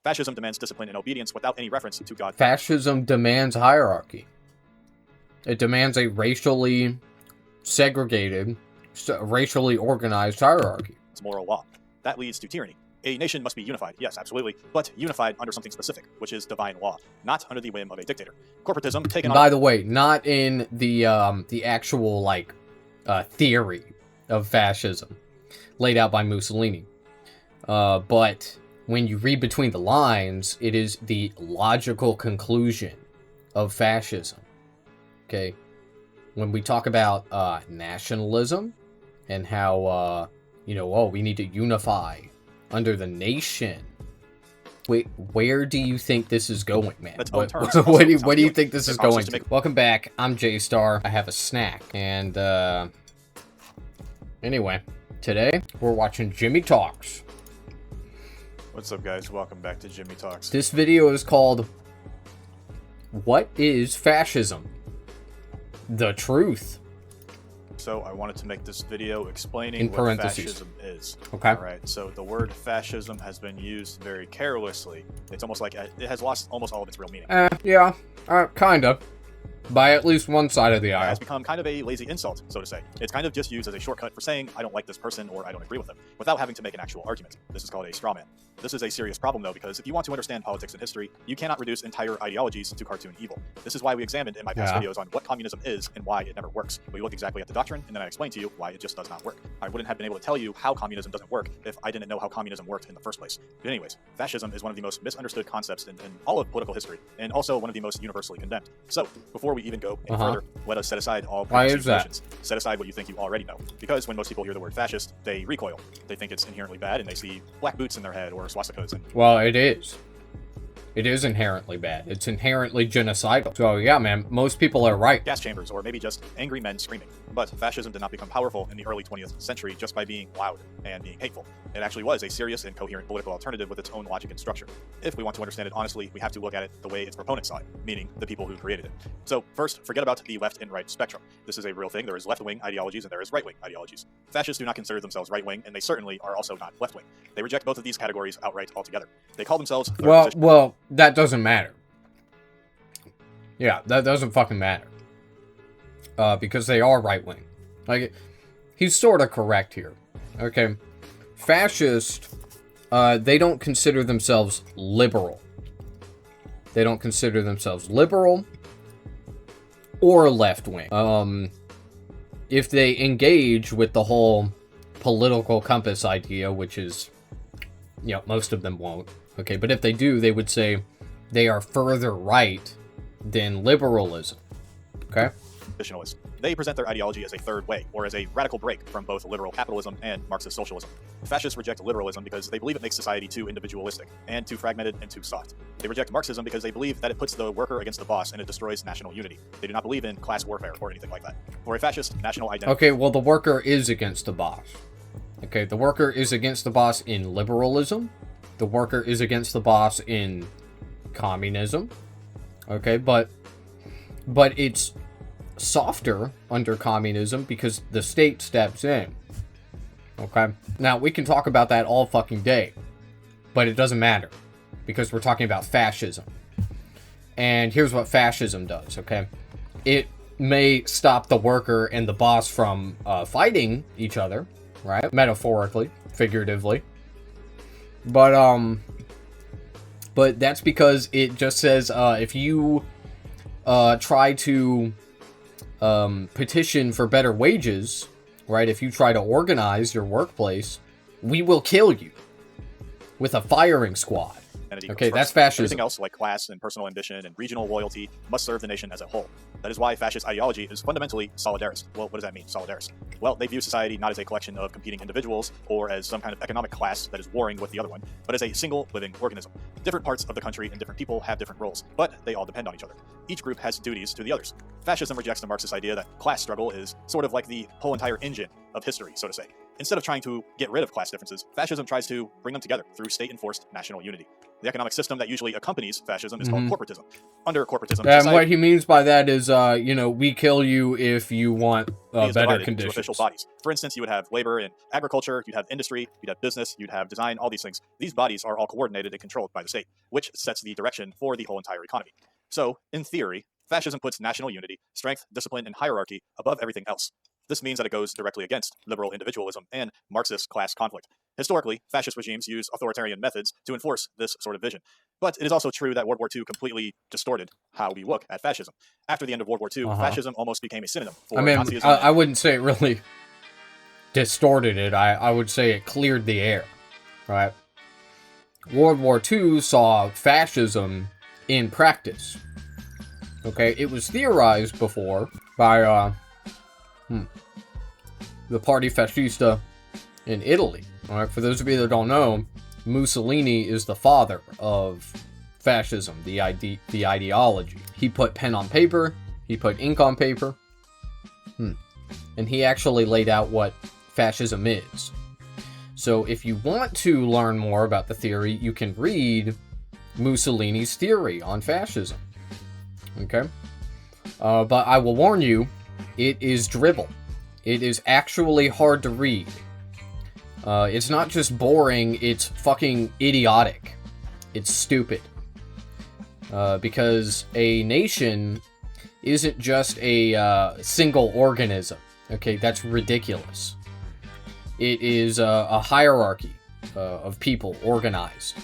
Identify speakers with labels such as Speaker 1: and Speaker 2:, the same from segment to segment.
Speaker 1: Fascism demands discipline and obedience without any reference to God.
Speaker 2: Fascism demands hierarchy. It demands a racially segregated, racially organized hierarchy.
Speaker 1: It's moral law. That leads to tyranny. A nation must be unified, yes, absolutely, but unified under something specific, which is divine law, not under the whim of a dictator. Corporatism taken on...
Speaker 2: By the way, not in the actual, like, theory of fascism laid out by Mussolini. But when you read between the lines, it is the logical conclusion of fascism. Okay? When we talk about nationalism and how, we need to unify under the nation. Wait, where do you think this is going, man? What do you think this is going to? Welcome back. I'm J-Star. I have a snack. And, anyway, today we're watching Jimmy Talks.
Speaker 1: What's up, guys? Welcome back to Jimmy Talks.
Speaker 2: This video is called, What is Fascism? The Truth.
Speaker 1: So I wanted to make this video explaining what fascism is.
Speaker 2: Okay.
Speaker 1: All right. So the word fascism has been used very carelessly. It's almost like it has lost almost all of its real meaning.
Speaker 2: Yeah. Kind of. By at least one side of the aisle.
Speaker 1: It has become kind of a lazy insult, so to say. It's kind of just used as a shortcut for saying, I don't like this person or I don't agree with them, without having to make an actual argument. This is called a straw man. This is a serious problem, though, because if you want to understand politics and history, you cannot reduce entire ideologies to cartoon evil. This is why we examined in my past videos on what communism is and why it never works. We look exactly at the doctrine, and then I explain to you why it just does not work. I wouldn't have been able to tell you how communism doesn't work if I didn't know how communism worked in the first place. But anyways, fascism is one of the most misunderstood concepts in all of political history, and also one of the most universally condemned. So, before we even go any further, let us set aside all previous notions. Set aside what you think you already know. Because when most people hear the word fascist, they recoil. They think it's inherently bad, and they see black boots in their head or swastikas.
Speaker 2: Well, it is. It is inherently bad. It's inherently genocidal. So, yeah, man, most people are right.
Speaker 1: Gas chambers, or maybe just angry men screaming. But fascism did not become powerful in the early 20th century just by being loud and being hateful. It actually was a serious and coherent political alternative with its own logic and structure. If we want to understand it honestly, we have to look at it the way its proponents saw it, meaning the people who created it. So, first, forget about the left and right spectrum. This is a real thing. There is left-wing ideologies and there is right-wing ideologies. Fascists do not consider themselves right-wing, and they certainly are also not left-wing. They reject both of these categories outright altogether. They call themselves...
Speaker 2: Well, that doesn't matter. Yeah, that doesn't fucking matter. Because they are right-wing. Like, he's sort of correct here. Okay? Fascist, they don't consider themselves liberal. They don't consider themselves liberal or left-wing. If they engage with the whole political compass idea, which is, most of them won't. Okay, but if they do, they would say they are further right than liberalism. Okay?
Speaker 1: Traditionalists. They present their ideology as a third way, or as a radical break from both liberal capitalism and Marxist socialism. Fascists reject liberalism because they believe it makes society too individualistic, and too fragmented, and too soft. They reject Marxism because they believe that it puts the worker against the boss and it destroys national unity. They do not believe in class warfare or anything like that. For a fascist, national identity...
Speaker 2: Okay, well, the worker is against the boss. Okay, the worker is against the boss in liberalism. The worker is against the boss in communism. Okay, but it's softer under communism because the state steps in. Okay? Now, we can talk about that all fucking day, but it doesn't matter because we're talking about fascism. And here's what fascism does, okay? It may stop the worker and the boss from fighting each other, right? Metaphorically, figuratively. But that's because it just says if you try to petition for better wages, right? If you try to organize your workplace, we will kill you with a firing squad. Okay, that's fascism.
Speaker 1: Everything else, like class and personal ambition and regional loyalty, must serve the nation as a whole. That is why fascist ideology is fundamentally solidarist. Well, what does that mean, solidarist? Well, they view society not as a collection of competing individuals or as some kind of economic class that is warring with the other one, but as a single living organism. Different parts of the country and different people have different roles, but they all depend on each other. Each group has duties to the others. Fascism rejects the Marxist idea that class struggle is sort of like the whole entire engine of history, so to say. Instead of trying to get rid of class differences, fascism tries to bring them together through state-enforced national unity. The economic system that usually accompanies fascism is called corporatism. Under corporatism,
Speaker 2: and what he means by that is, we kill you if you want better conditions.
Speaker 1: Into official bodies. For instance, you would have labor and agriculture, you'd have industry, you'd have business, you'd have design, all these things. These bodies are all coordinated and controlled by the state, which sets the direction for the whole entire economy. So, in theory, fascism puts national unity, strength, discipline, and hierarchy above everything else. This means that it goes directly against liberal individualism and Marxist class conflict. Historically, fascist regimes use authoritarian methods to enforce this sort of vision. But it is also true that World War II completely distorted how we look at fascism. After the end of World War II, fascism almost became a synonym for Nazism.
Speaker 2: I wouldn't say it really distorted it. I would say it cleared the air, right? World War II saw fascism in practice. Okay, it was theorized before by the Party Fascista in Italy. All right, for those of you that don't know, Mussolini is the father of fascism, the ideology. He put pen on paper, he put ink on paper, and he actually laid out what fascism is. So if you want to learn more about the theory, you can read Mussolini's theory on fascism. Okay? But I will warn you, it is dribble. It is actually hard to read. It's not just boring, it's fucking idiotic. It's stupid. Because a nation isn't just a single organism. Okay, that's ridiculous. It is a hierarchy of people organized.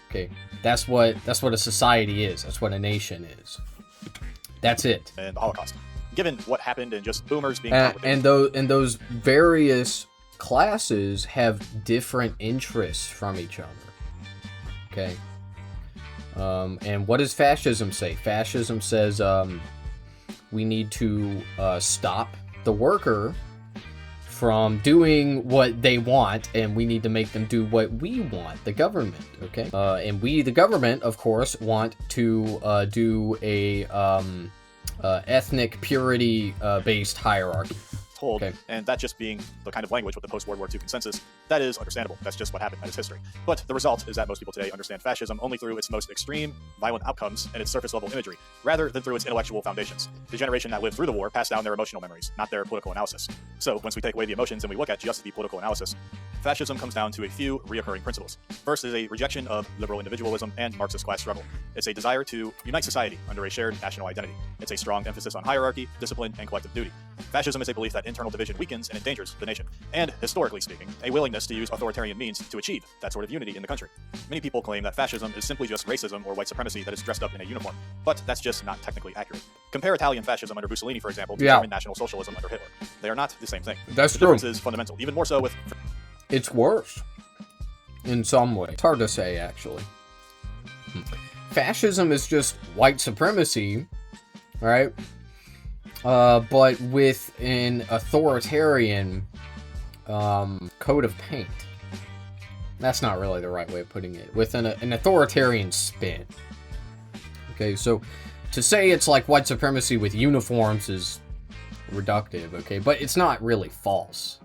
Speaker 2: Okay, that's what a society is. That's what a nation is. That's it.
Speaker 1: And the Holocaust. Given what happened and just boomers being
Speaker 2: and those various classes have different interests from each other. Okay. And what does fascism say? Fascism says we need to stop the worker from doing what they want, and we need to make them do what we want, the government, okay? And we, the government, of course, want to do a ethnic purity based hierarchy.
Speaker 1: Okay. And that just being the kind of language with the post-World War II consensus, that is understandable. That's just what happened. That is history. But the result is that most people today understand fascism only through its most extreme, violent outcomes and its surface-level imagery, rather than through its intellectual foundations. The generation that lived through the war passed down their emotional memories, not their political analysis. So, once we take away the emotions and we look at just the political analysis, fascism comes down to a few reoccurring principles. First is a rejection of liberal individualism and Marxist class struggle. It's a desire to unite society under a shared national identity. It's a strong emphasis on hierarchy, discipline, and collective duty. Fascism is a belief that internal division weakens and endangers the nation, and, historically speaking, a willingness to use authoritarian means to achieve that sort of unity in the country. Many people claim that fascism is simply just racism or white supremacy that is dressed up in a uniform, but that's just not technically accurate. Compare Italian fascism under Mussolini, for example, to German National Socialism under Hitler. They are not the same thing.
Speaker 2: That's
Speaker 1: the
Speaker 2: true.
Speaker 1: difference is fundamental, even more so with...
Speaker 2: It's worse. In some way. It's hard to say, actually. Fascism is just white supremacy, right? But with an authoritarian coat of paint. That's not really the right way of putting it. With an authoritarian spin. Okay, so to say it's like white supremacy with uniforms is reductive, okay? But it's not really false.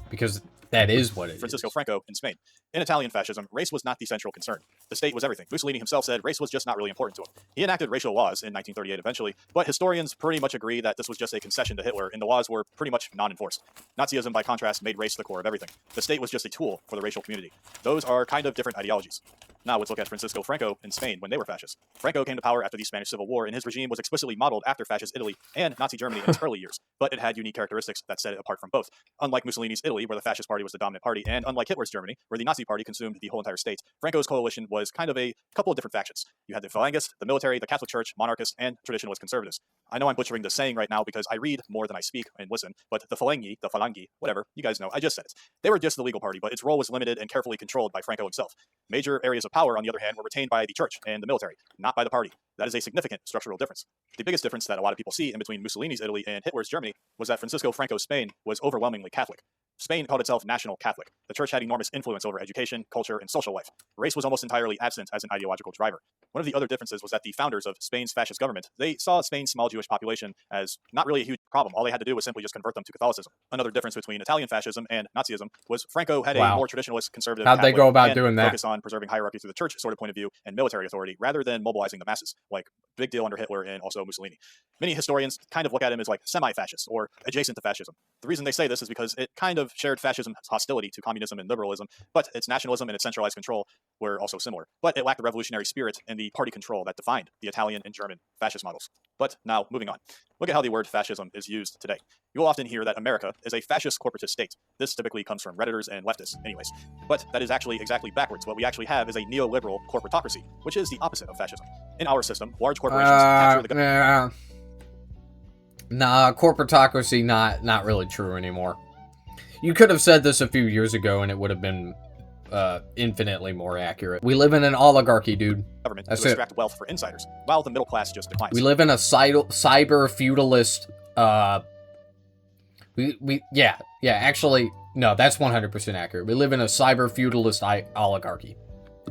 Speaker 2: Because that is what it
Speaker 1: Francisco
Speaker 2: is.
Speaker 1: Franco in Spain. In Italian fascism, race was not the central concern. The state was everything. Mussolini himself said race was just not really important to him. He enacted racial laws in 1938 eventually, but historians pretty much agree that this was just a concession to Hitler, and the laws were pretty much non-enforced. Nazism, by contrast, made race the core of everything. The state was just a tool for the racial community. Those are kind of different ideologies. Now let's look at Francisco Franco in Spain when they were fascists. Franco came to power after the Spanish Civil War, and his regime was explicitly modeled after fascist Italy and Nazi Germany in its early years, but it had unique characteristics that set it apart from both. Unlike Mussolini's Italy, where the fascist party was the dominant party, and unlike Hitler's Germany, where the Nazi party consumed the whole entire state, Franco's coalition was kind of a couple of different factions. You had the Phalangists, the military, the Catholic Church, monarchists, and traditionalist conservatives. I know I'm butchering this saying right now because I read more than I speak and listen, but the Phalangi, whatever, you guys know, I just said it. They were just the legal party, but its role was limited and carefully controlled by Franco himself. Major areas of power, on the other hand, were retained by the church and the military, not by the party. That is a significant structural difference. The biggest difference that a lot of people see in between Mussolini's Italy and Hitler's Germany was that Francisco Franco's Spain was overwhelmingly Catholic. Spain called itself National Catholic. The church had enormous influence over education, culture, and social life. Race was almost entirely absent as an ideological driver. One of the other differences was that the founders of Spain's fascist government, they saw Spain's small Jewish population as not really a huge problem. All they had to do was simply just convert them to Catholicism. Another difference between Italian fascism and Nazism was Franco had a more traditionalist conservative
Speaker 2: How'd they go about doing that?
Speaker 1: Focus on preserving hierarchy through the church sort of point of view and military authority rather than mobilizing the masses, like big deal under Hitler and also Mussolini. Many historians kind of look at him as like semi-fascist or adjacent to fascism. The reason they say this is because it kind of shared fascism's hostility to communism and liberalism, but its nationalism and its centralized control were also similar. But it lacked the revolutionary spirit and the party control that defined the Italian and German fascist models. But now, moving on. Look at how the word fascism is used today. You will often hear that America is a fascist corporatist state. This typically comes from Redditors and leftists, anyways. But that is actually exactly backwards. What we actually have is a neoliberal corporatocracy, which is the opposite of fascism. In our system, large corporations capture the government.
Speaker 2: Nah, corporatocracy not really true anymore. You could have said this a few years ago and it would have been infinitely more accurate. We live in an oligarchy, dude.
Speaker 1: Government to extract wealth for insiders, while the middle class just declines.
Speaker 2: We live in a cyber feudalist. Actually, no, that's 100% accurate. We live in a cyber feudalist oligarchy.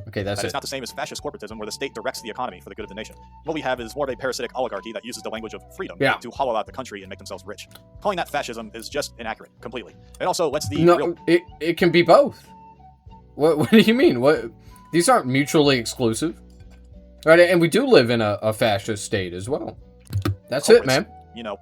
Speaker 2: Okay, that's it.
Speaker 1: It's not the same as fascist corporatism, where the state directs the economy for the good of the nation. What we have is more of a parasitic oligarchy that uses the language of freedom to hollow out the country and make themselves rich. Calling that fascism is just inaccurate, completely. It also lets the
Speaker 2: it can be both. What do you mean? What? These aren't mutually exclusive, right? And we do live in a fascist state as well. That's it, man.
Speaker 1: You know,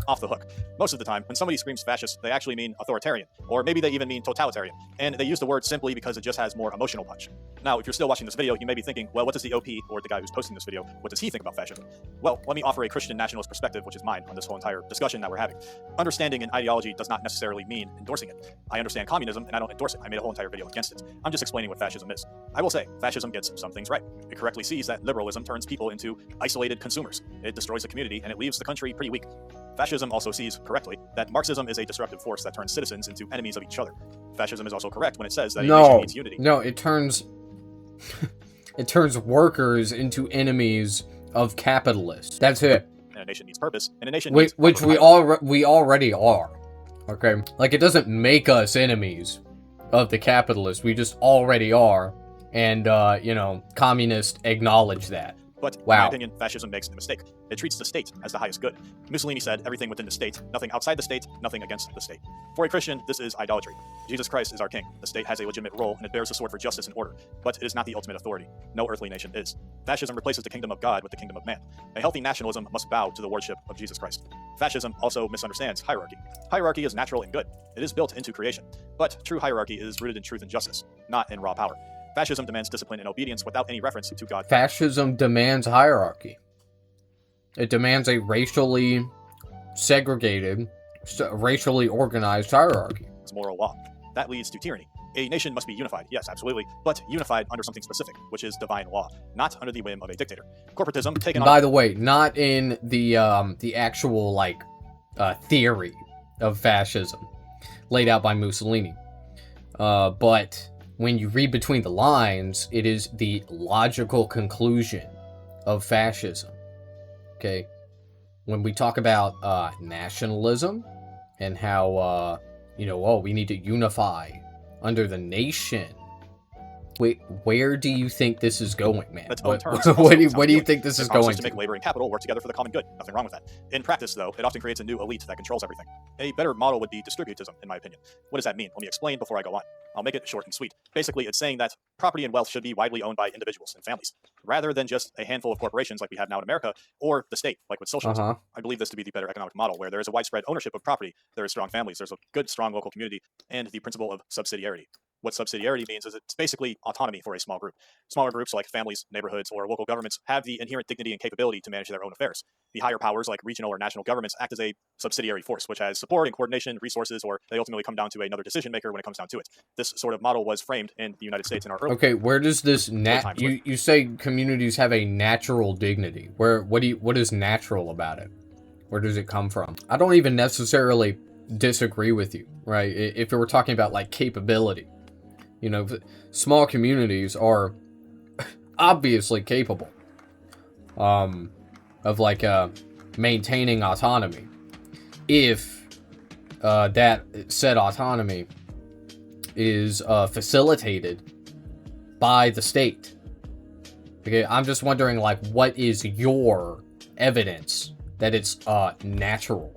Speaker 1: off the hook. Most of the time, when somebody screams fascist, they actually mean authoritarian, or maybe they even mean totalitarian, and they use the word simply because it just has more emotional punch. Now, if you're still watching this video, you may be thinking, well, what does the OP, or the guy who's posting this video, what does he think about fascism? Well, let me offer a Christian nationalist perspective, which is mine, on this whole entire discussion that we're having. Understanding an ideology does not necessarily mean endorsing it. I understand communism, and I don't endorse it. I made a whole entire video against it. I'm just explaining what fascism is. I will say, fascism gets some things right. It correctly sees that liberalism turns people into isolated consumers. It destroys the community, and it leaves the country pretty weak. Fascism also sees correctly that Marxism is a disruptive force that turns citizens into enemies of each other. Fascism is also correct when it says that a nation needs unity.
Speaker 2: No, it turns workers into enemies of capitalists. That's it.
Speaker 1: And a nation needs purpose, and a nation needs
Speaker 2: which we already are. Okay, like it doesn't make us enemies of the capitalists. We just already are, and communists acknowledge that.
Speaker 1: But in my opinion, fascism makes a mistake. It treats the state as the highest good. Mussolini said everything within the state, nothing outside the state, nothing against the state. For a Christian, this is idolatry. Jesus Christ is our king. The state has a legitimate role, and it bears the sword for justice and order. But it is not the ultimate authority. No earthly nation is. Fascism replaces the kingdom of God with the kingdom of man. A healthy nationalism must bow to the lordship of Jesus Christ. Fascism also misunderstands hierarchy. Hierarchy is natural and good. It is built into creation. But true hierarchy is rooted in truth and justice, not in raw power. Fascism demands discipline and obedience without any reference to God.
Speaker 2: Fascism demands hierarchy. It demands a racially segregated, racially organized hierarchy.
Speaker 1: It's moral law. That leads to tyranny. A nation must be unified, yes, absolutely, but unified under something specific, which is divine law, not under the whim of a dictator. Corporatism taken on...
Speaker 2: By the way, not in the actual, theory of fascism laid out by Mussolini. But when you read between the lines, it is the logical conclusion of fascism. Okay? When we talk about nationalism and how, we need to unify under the nation. Wait, where do you think this is going, man? What do you think this is going
Speaker 1: to make labor and capital work together for the common good. Nothing wrong with that. In practice, though, it often creates a new elite that controls everything. A better model would be distributism, in my opinion. What does that mean? Let me explain before I go on. I'll make it short and sweet. Basically, it's saying that property and wealth should be widely owned by individuals and families, rather than just a handful of corporations like we have now in America, or the state, like with socialism. I believe this to be the better economic model, where there is a widespread ownership of property, there are strong families, there's a good, strong local community, and the principle of subsidiarity. What subsidiarity means is it's basically autonomy for a small group. Smaller groups like families, neighborhoods, or local governments have the inherent dignity and capability to manage their own affairs. The higher powers like regional or national governments act as a subsidiary force, which has support and coordination, resources, or they ultimately come down to another decision maker when it comes down to it. This sort of model was framed in the United States in our early...
Speaker 2: Okay, where does this... You say communities have a natural dignity. What is natural about it? Where does it come from? I don't even necessarily disagree with you, right? If we're talking about, capability. Small communities are obviously capable of maintaining autonomy if that said autonomy is facilitated by the state. Okay, I'm just wondering, like, what is your evidence that it's natural?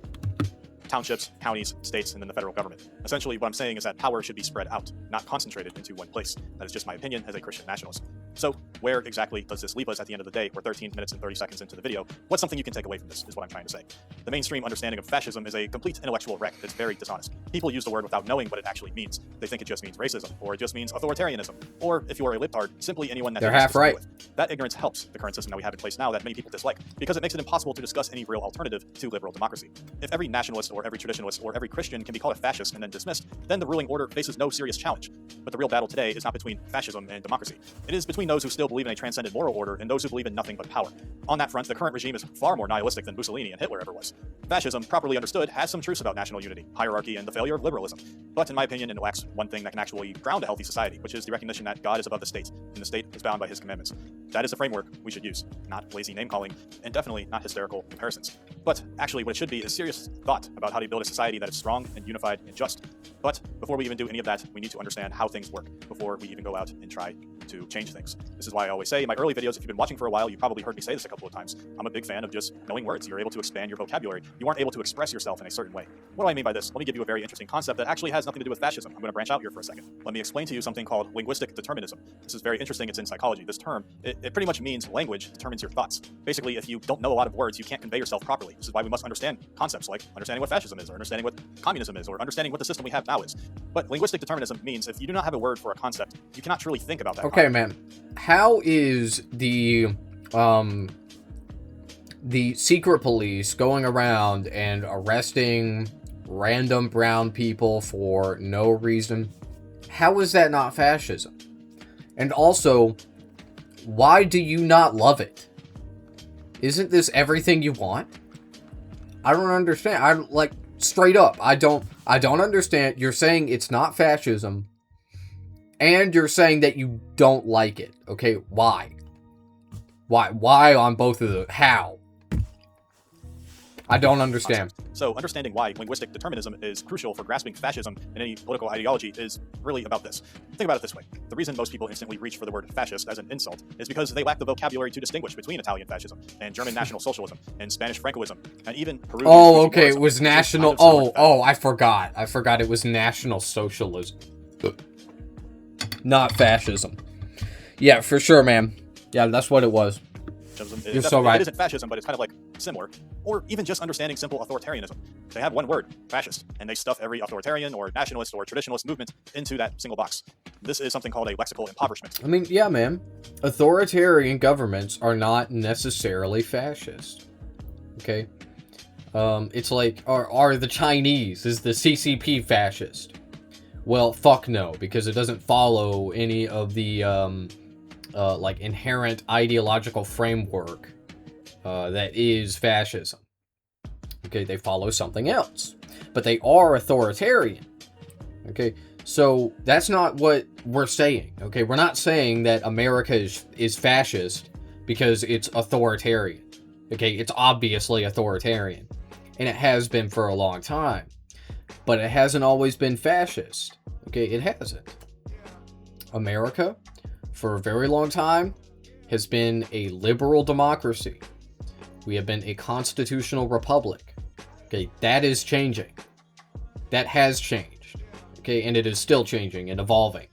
Speaker 1: Townships, counties, states, and then the federal government. Essentially, what I'm saying is that power should be spread out, not concentrated into one place. That is just my opinion as a Christian nationalist. So, where exactly does this leave us at the end of the day? We're 13 minutes and 30 seconds into the video. What's something you can take away from this, is what I'm trying to say. The mainstream understanding of fascism is a complete intellectual wreck that's very dishonest. People use the word without knowing what it actually means. They think it just means racism, or it just means authoritarianism, or if you are a libtard, simply anyone that
Speaker 2: they're half right.
Speaker 1: With. That ignorance helps the current system that we have in place now that many people dislike, because it makes it impossible to discuss any real alternative to liberal democracy. If every nationalist or every traditionalist or every Christian can be called a fascist and then dismissed, then the ruling order faces no serious challenge. But the real battle today is not between fascism and democracy. It is between those who still believe in a transcendent moral order and those who believe in nothing but power. On that front, the current regime is far more nihilistic than Mussolini and Hitler ever was. Fascism, properly understood, has some truths about national unity, hierarchy, and the failure of liberalism. But in my opinion, it lacks one thing that can actually ground a healthy society, which is the recognition that God is above the state, and the state is bound by his commandments. That is the framework we should use, not lazy name-calling, and definitely not hysterical comparisons. But actually, what it should be is serious thought about how to build a society that is strong and unified and just. But before we even do any of that, we need to understand how things work before we even go out and try to change things. This is why I always say in my early videos, if you've been watching for a while, you probably heard me say this a couple of times. I'm a big fan of just knowing words. You're able to expand your vocabulary. You aren't able to express yourself in a certain way. What do I mean by this? Let me give you a very interesting concept that actually has nothing to do with fascism. I'm going to branch out here for a second. Let me explain to you something called linguistic determinism. This is very interesting. It's in psychology. This term, it pretty much means language determines your thoughts. Basically, if you don't know a lot of words, you can't convey yourself properly. This is why we must understand concepts like understanding what fascism is, or understanding what communism is, or understanding what the system we have now is. But linguistic determinism means if you do not have a word for a concept, you cannot truly think about that
Speaker 2: Okay,
Speaker 1: concept.
Speaker 2: man. How is the secret police going around and arresting random brown people for no reason? How is that not fascism? And also, why do you not love it? Isn't this everything you want? I don't understand. I'm like, straight up, I don't understand. You're saying it's not fascism, and you're saying that you don't like it. Okay, why? Why on both of those? How? I don't understand.
Speaker 1: So understanding why linguistic determinism is crucial for grasping fascism in any political ideology is really about this. Think about it this way. The reason most people instantly reach for the word fascist as an insult is because they lack the vocabulary to distinguish between Italian fascism and German National Socialism and Spanish Francoism and even Peruvian.
Speaker 2: Oh, okay, it was national. Oh, I forgot. I forgot it was National Socialism. Not fascism. Yeah, for sure, man. Yeah, that's what it was. You're so right.
Speaker 1: It isn't fascism, but it's kind of like similar. Or even just understanding simple authoritarianism. They have one word, fascist, and they stuff every authoritarian or nationalist or traditionalist movement into that single box. This is something called a lexical impoverishment.
Speaker 2: I mean, yeah, man. Authoritarian governments are not necessarily fascist. Okay? It's like, are the Chinese, is the CCP fascist? Well, fuck no, because it doesn't follow any of the, like, inherent ideological framework that is fascism. Okay, they follow something else. But they are authoritarian. Okay, so that's not what we're saying. Okay, we're not saying that America is fascist because it's authoritarian. Okay, it's obviously authoritarian. And it has been for a long time. But it hasn't always been fascist. Okay, it hasn't. America, for a very long time, has been a liberal democracy. We have been a constitutional republic. Okay, that is changing. That has changed. Okay, and it is still changing and evolving.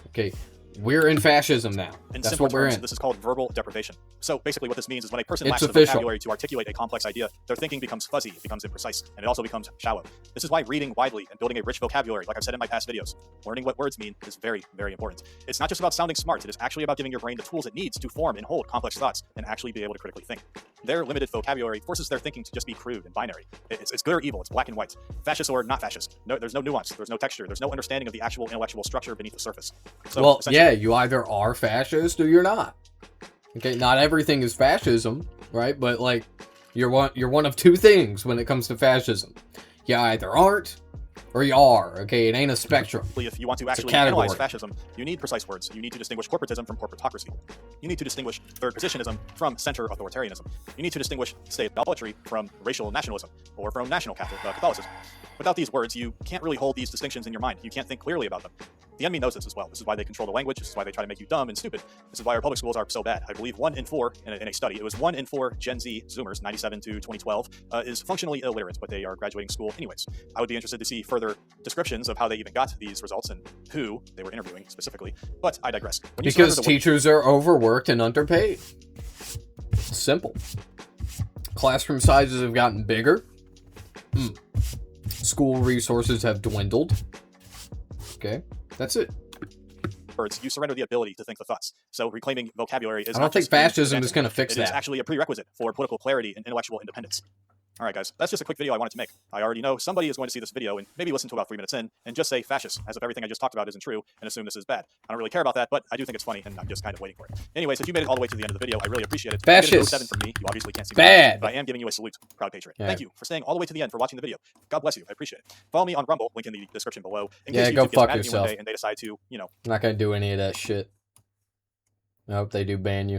Speaker 2: Okay, we're in fascism now. That's what we're in.
Speaker 1: This is called verbal deprivation. So basically what this means is when a person lacks the vocabulary to articulate a complex idea, their thinking becomes fuzzy, it becomes imprecise, and it also becomes shallow. This is why reading widely and building a rich vocabulary, like I've said in my past videos, learning what words mean is very, very important. It's not just about sounding smart, it is actually about giving your brain the tools it needs to form and hold complex thoughts and actually be able to critically think. Their limited vocabulary forces their thinking to just be crude and binary. It's good or evil, it's black and white. Fascist or not fascist. No, there's no nuance, there's no texture, there's no understanding of the actual intellectual structure beneath the surface. So,
Speaker 2: well, yeah, you either are fascist or you're not. Okay, not everything is fascism, right? But like, you're one of two things when it comes to fascism. You either aren't, or you are, okay? It ain't a spectrum.
Speaker 1: If you want to
Speaker 2: It's a
Speaker 1: actually
Speaker 2: category.
Speaker 1: analyze fascism, you need precise words. You need to distinguish corporatism from corporatocracy. You need to distinguish third positionism from center authoritarianism. You need to distinguish state idolatry from racial nationalism or from national Catholicism. Without these words, you can't really hold these distinctions in your mind. You can't think clearly about them. The enemy knows this as well. This is why they control the language. This is why they try to make you dumb and stupid. This is why our public schools are so bad. I believe 1 in 4 in a study, it was 1 in 4 Gen Z Zoomers, 97 to 2012, is functionally illiterate, but they are graduating school anyways. I would be interested to see further descriptions of how they even got these results and who they were interviewing specifically. But I digress.
Speaker 2: Because teachers are overworked and underpaid. Simple. Classroom sizes have gotten bigger. School resources have dwindled. Okay, that's it.
Speaker 1: Words, you surrender the ability to think the thoughts. So reclaiming vocabulary is
Speaker 2: I don't think fascism is going to fix
Speaker 1: that. It is
Speaker 2: that.
Speaker 1: actually a prerequisite for political clarity and intellectual independence. All right, guys, that's just a quick video I wanted to make. I already know somebody is going to see this video and maybe listen to about 3 minutes in and just say fascist, as if everything I just talked about isn't true, and assume this is bad. I don't really care about that, but I do think it's funny, and I'm just kind of waiting for it. Anyways, if you made it all the way to the end of the video, I really appreciate it.
Speaker 2: Fascist.
Speaker 1: 7 from me. You obviously can't see
Speaker 2: Bad.
Speaker 1: me, but I am giving you a salute, proud patriot.
Speaker 2: Yeah.
Speaker 1: Thank you for staying all the way to the end, for watching the video. God bless you. I appreciate it. Follow me on Rumble, link in the description below. In case
Speaker 2: go
Speaker 1: YouTube gets
Speaker 2: fuck
Speaker 1: mad at me one
Speaker 2: yourself.
Speaker 1: day and they decide to,
Speaker 2: I'm not going to do any of that shit. I hope they do ban you.